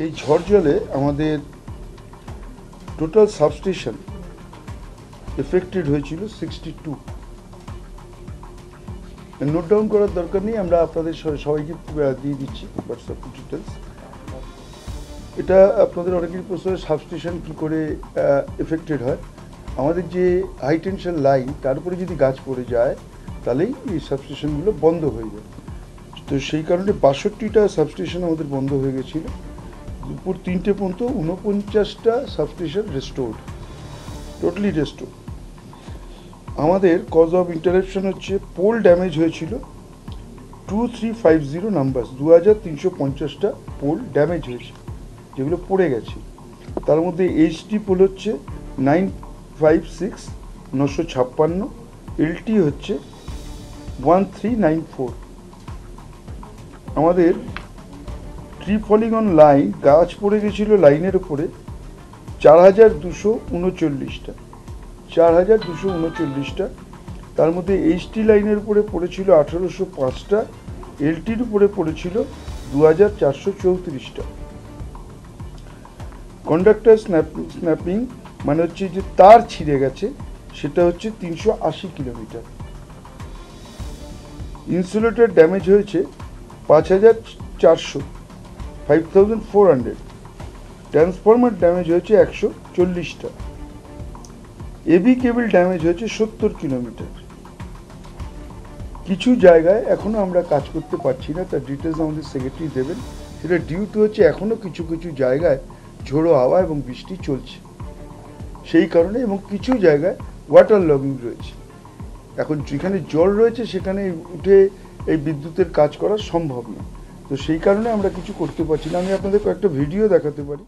এই ঝড় জলে আমাদের টোটাল সাবস্টেশন এফেক্টেড হয়েছিল 62। নোট ডাউন করার দরকার নেই, আমরা আপনাদের সবাইকে দিয়ে দিচ্ছি হোয়াটসঅ্যাপ ডিটেলস। এটা আপনাদের অনেকেরই প্রশ্ন, সাবস্টেশন কী করে এফেক্টেড হয়। আমাদের যে হাই টেনশন লাইন, তার উপরে যদি গাছ পড়ে যায় তাহলেই এই সাবস্টেশনগুলো বন্ধ হয়ে যায়। তো সেই কারণে 62টা সাবস্টেশন আমাদের বন্ধ হয়ে গেছিলো। দুপুর 3টে পর্যন্ত 49টা সাবস্টেশন রেস্টোর্ড, টোটালি রেস্টোর। আমাদের কজ অফ ইন্টারাপশন হচ্ছে পোল ড্যামেজ হয়েছিল 2350 নাম্বার, 2350টা পোল ড্যামেজ হয়েছে যেগুলো পড়ে গেছে। তার মধ্যে এইচডি পোল হচ্ছে 956 956, এলটি হচ্ছে 1394। আমাদের ট্রি ফলিং অন লাইন, গাছ পড়ে গেছিল লাইনের উপরে 4239টা, 4239টা। তার মধ্যে এইচটি লাইনের উপরে পড়েছিল 1805টা, এলটির উপরে পড়েছিল 2434টা। কন্ডাক্টর স্ন্যাপিং মানে হচ্ছে যে তার ছিঁড়ে গেছে, সেটা হচ্ছে 380 কিলোমিটার। ইনসুলেটর ড্যামেজ হয়েছে 5400, 5400। ট্রান্সফরমার ড্যামেজ হয়েছে 140টা। এবি কেবল ড্যামেজ হয়েছে 70 কিলোমিটার। কিছু জায়গায় এখনও আমরা কাজ করতে পারছি না, তার ডিটেলস আমাদের সেক্রেটারি দেবেন। সেটা ডিউ টু হচ্ছে এখনও কিছু কিছু জায়গায় ঝোড়ো হাওয়া এবং বৃষ্টি চলছে সেই কারণে, এবং কিছু জায়গায় ওয়াটার লগিং রয়েছে। এখন যেখানে জল রয়েছে সেখানে উঠে এই বিদ্যুতের কাজ করা সম্ভব না, তো সেই কারণে আমরা কিছু করতে পারছি না। আমি আপনাদের কয়েকটা ভিডিও দেখাতে পারি।